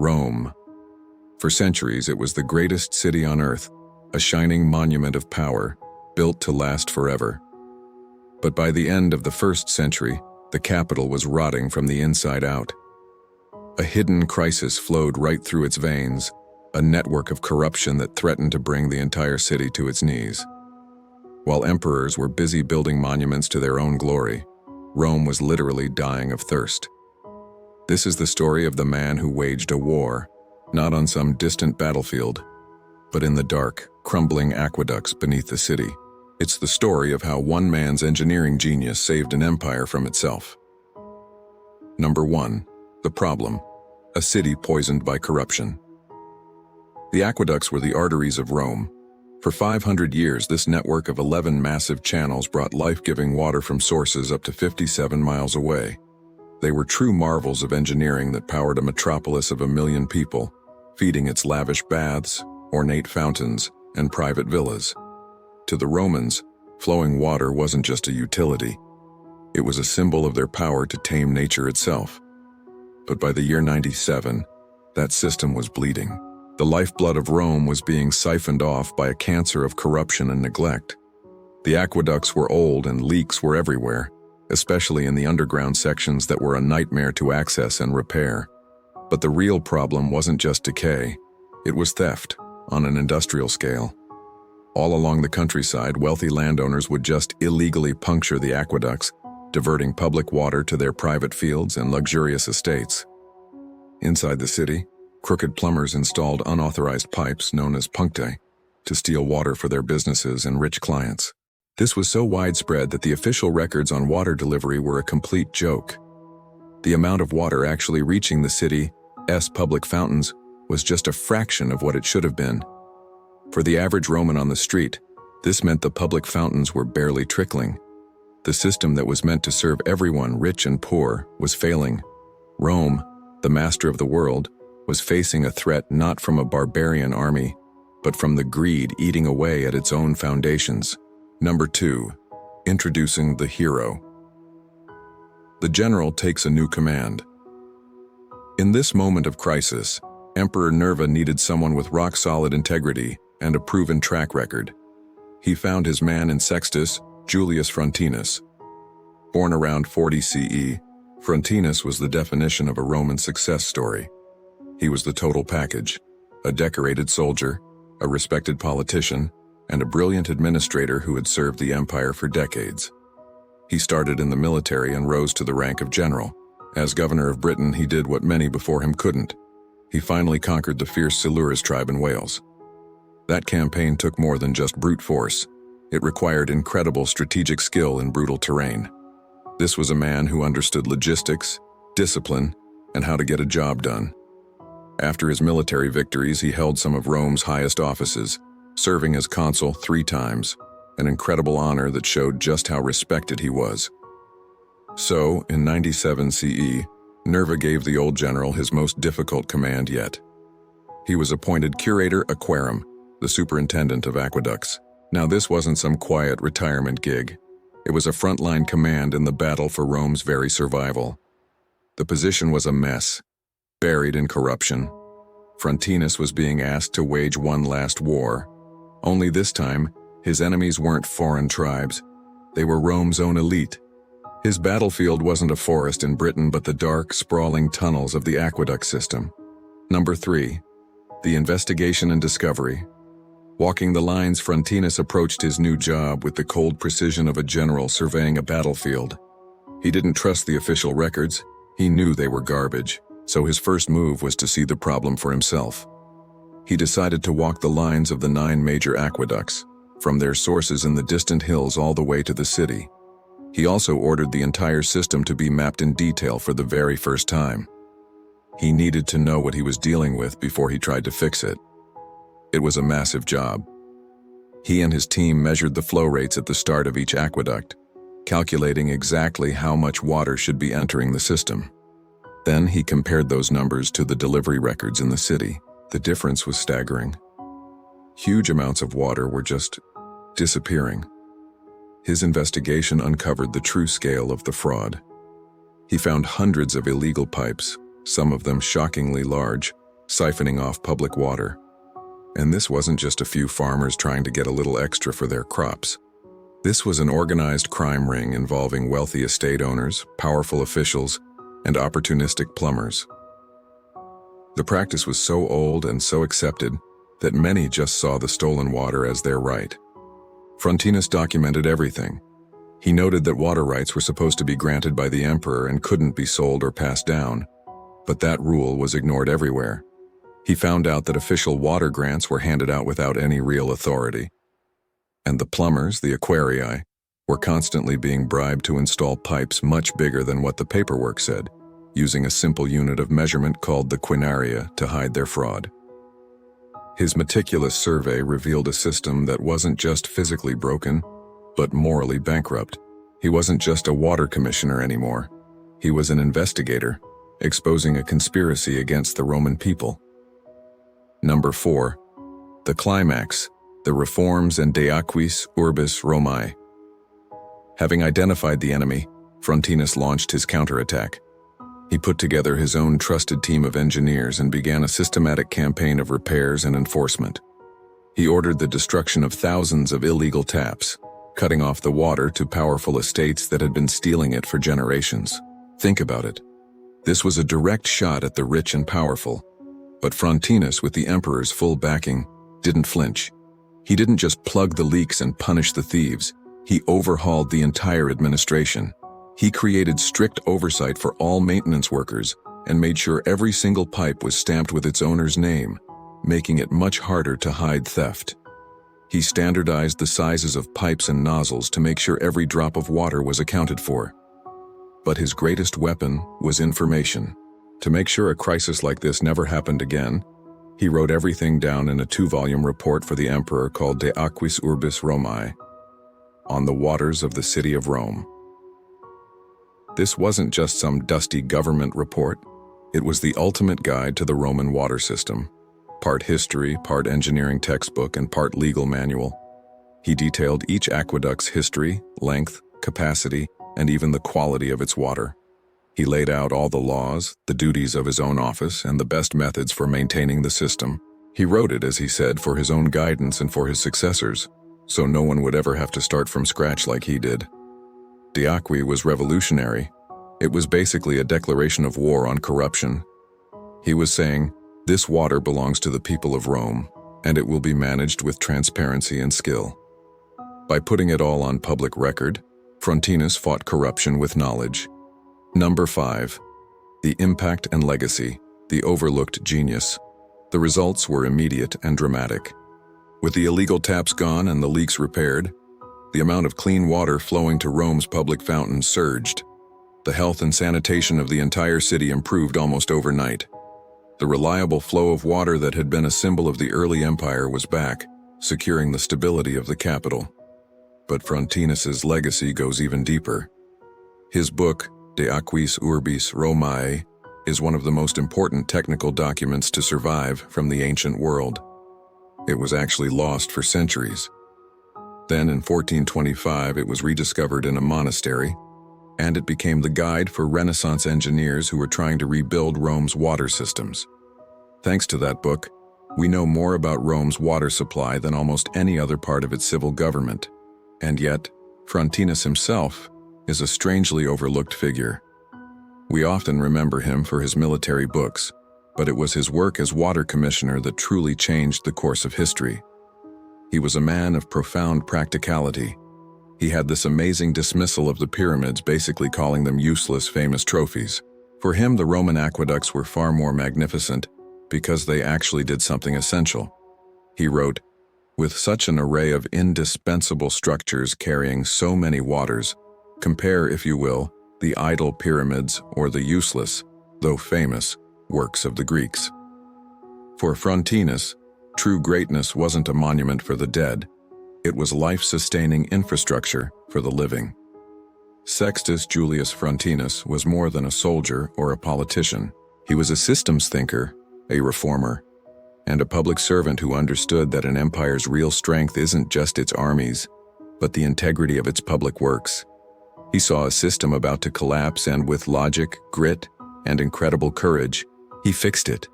Rome. For centuries, it was the greatest city on earth, a shining monument of power, built to last forever. But by the end of the 1st century, the capital was rotting from the inside out. A hidden crisis flowed right through its veins, a network of corruption that threatened to bring the entire city to its knees. While emperors were busy building monuments to their own glory, Rome was literally dying of thirst. This is the story of the man who waged a war, not on some distant battlefield, but in the dark, crumbling aqueducts beneath the city. It's the story of how one man's engineering genius saved an empire from itself. Number 1. The problem: a city poisoned by corruption. The aqueducts were the arteries of Rome. For 500 years, this network of 11 massive channels brought life-giving water from sources up to 57 miles away. They were true marvels of engineering that powered a metropolis of 1 million people, feeding its lavish baths, ornate fountains, and private villas. To the Romans, flowing water wasn't just a utility. It was a symbol of their power to tame nature itself. But by the year 97, that system was bleeding. The lifeblood of Rome was being siphoned off by a cancer of corruption and neglect. The aqueducts were old and leaks were everywhere, especially in the underground sections that were a nightmare to access and repair. But the real problem wasn't just decay, it was theft on an industrial scale. All along the countryside, wealthy landowners would just illegally puncture the aqueducts, diverting public water to their private fields and luxurious estates. Inside the city, crooked plumbers installed unauthorized pipes known as punctae to steal water for their businesses and rich clients. This was so widespread that the official records on water delivery were a complete joke. The amount of water actually reaching the city's public fountains was just a fraction of what it should have been. For the average Roman on the street, this meant the public fountains were barely trickling. The system that was meant to serve everyone, rich and poor, was failing. Rome, the master of the world, was facing a threat not from a barbarian army, but from the greed eating away at its own foundations. Number 2. Introducing the hero. The general takes a new command. In this moment of crisis, Emperor Nerva needed someone with rock-solid integrity and a proven track record. He found his man in Sextus Julius Frontinus. Born around 40 CE, Frontinus was the definition of a Roman success story. He was the total package: a decorated soldier, a respected politician, and a brilliant administrator who had served the empire for decades. He started in the military and rose to the rank of general. As governor of Britain, he did what many before him couldn't. He finally conquered the fierce Silures tribe in Wales. That campaign took more than just brute force. It required incredible strategic skill in brutal terrain. This was a man who understood logistics, discipline, and how to get a job done. After his military victories, he held some of Rome's highest offices, serving as consul 3 times, an incredible honor that showed just how respected he was. So, in 97 CE, Nerva gave the old general his most difficult command yet. He was appointed curator aquarum, the superintendent of aqueducts. Now this wasn't some quiet retirement gig. It was a frontline command in the battle for Rome's very survival. The position was a mess, buried in corruption. Frontinus was being asked to wage one last war. Only this time, his enemies weren't foreign tribes. They were Rome's own elite. His battlefield wasn't a forest in Britain, but the dark, sprawling tunnels of the aqueduct system. Number 3. The investigation and discovery. Walking the lines, Frontinus approached his new job with the cold precision of a general surveying a battlefield. He didn't trust the official records. He knew they were garbage, so his first move was to see the problem for himself. He decided to walk the lines of the 9 major aqueducts, from their sources in the distant hills all the way to the city. He also ordered the entire system to be mapped in detail for the very first time. He needed to know what he was dealing with before he tried to fix it. It was a massive job. He and his team measured the flow rates at the start of each aqueduct, calculating exactly how much water should be entering the system. Then he compared those numbers to the delivery records in the city. The difference was staggering. Huge amounts of water were just disappearing. His investigation uncovered the true scale of the fraud. He found hundreds of illegal pipes, some of them shockingly large, siphoning off public water. And this wasn't just a few farmers trying to get a little extra for their crops. This was an organized crime ring involving wealthy estate owners, powerful officials, and opportunistic plumbers. The practice was so old and so accepted that many just saw the stolen water as their right. Frontinus documented everything. He noted that water rights were supposed to be granted by the emperor and couldn't be sold or passed down, but that rule was ignored everywhere. He found out that official water grants were handed out without any real authority. And the plumbers, the aquarii, were constantly being bribed to install pipes much bigger than what the paperwork said, using a simple unit of measurement called the quinaria to hide their fraud. His meticulous survey revealed a system that wasn't just physically broken, but morally bankrupt. He wasn't just a water commissioner anymore. He was an investigator, exposing a conspiracy against the Roman people. Number 4. The climax, the reforms and De Aquis Urbis Romae. Having identified the enemy, Frontinus launched his counterattack. He put together his own trusted team of engineers and began a systematic campaign of repairs and enforcement. He ordered the destruction of thousands of illegal taps, cutting off the water to powerful estates that had been stealing it for generations. Think about it. This was a direct shot at the rich and powerful. But Frontinus, with the emperor's full backing, didn't flinch. He didn't just plug the leaks and punish the thieves. He overhauled the entire administration. He created strict oversight for all maintenance workers and made sure every single pipe was stamped with its owner's name, making it much harder to hide theft. He standardized the sizes of pipes and nozzles to make sure every drop of water was accounted for. But his greatest weapon was information. To make sure a crisis like this never happened again, he wrote everything down in a 2-volume report for the emperor called De Aquis Urbis Romae, on the waters of the city of Rome. This wasn't just some dusty government report. It was the ultimate guide to the Roman water system, part history, part engineering textbook, and part legal manual. He detailed each aqueduct's history, length, capacity, and even the quality of its water. He laid out all the laws, the duties of his own office, and the best methods for maintaining the system. He wrote it, as he said, for his own guidance and for his successors, so no one would ever have to start from scratch like he did. De Aquis was revolutionary. It was basically a declaration of war on corruption. He was saying, this water belongs to the people of Rome, and it will be managed with transparency and skill. By putting it all on public record, Frontinus fought corruption with knowledge. Number 5. The impact and legacy, the overlooked genius. The results were immediate and dramatic. With the illegal taps gone and the leaks repaired, the amount of clean water flowing to Rome's public fountains surged. The health and sanitation of the entire city improved almost overnight. The reliable flow of water that had been a symbol of the early empire was back, securing the stability of the capital. But Frontinus's legacy goes even deeper. His book, De Aquis Urbis Romae, is one of the most important technical documents to survive from the ancient world. It was actually lost for centuries. Then in 1425 it was rediscovered in a monastery, and it became the guide for Renaissance engineers who were trying to rebuild Rome's water systems. Thanks to that book, we know more about Rome's water supply than almost any other part of its civil government. And yet, Frontinus himself is a strangely overlooked figure. We often remember him for his military books, but it was his work as water commissioner that truly changed the course of history. He was a man of profound practicality. He had this amazing dismissal of the pyramids, basically calling them useless, famous trophies. For him, the Roman aqueducts were far more magnificent because they actually did something essential. He wrote, "With such an array of indispensable structures carrying so many waters, compare, if you will, the idle pyramids or the useless, though famous, works of the Greeks." For Frontinus, true greatness wasn't a monument for the dead. It was life-sustaining infrastructure for the living. Sextus Julius Frontinus was more than a soldier or a politician. He was a systems thinker, a reformer, and a public servant who understood that an empire's real strength isn't just its armies, but the integrity of its public works. He saw a system about to collapse, and with logic, grit, and incredible courage, he fixed it.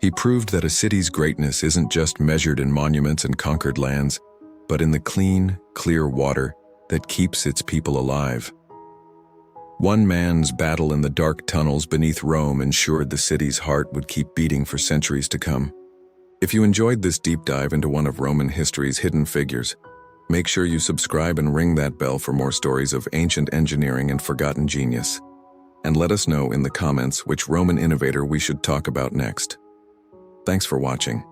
He proved that a city's greatness isn't just measured in monuments and conquered lands, but in the clean, clear water that keeps its people alive. One man's battle in the dark tunnels beneath Rome ensured the city's heart would keep beating for centuries to come. If you enjoyed this deep dive into one of Roman history's hidden figures, make sure you subscribe and ring that bell for more stories of ancient engineering and forgotten genius. And let us know in the comments which Roman innovator we should talk about next. Thanks for watching.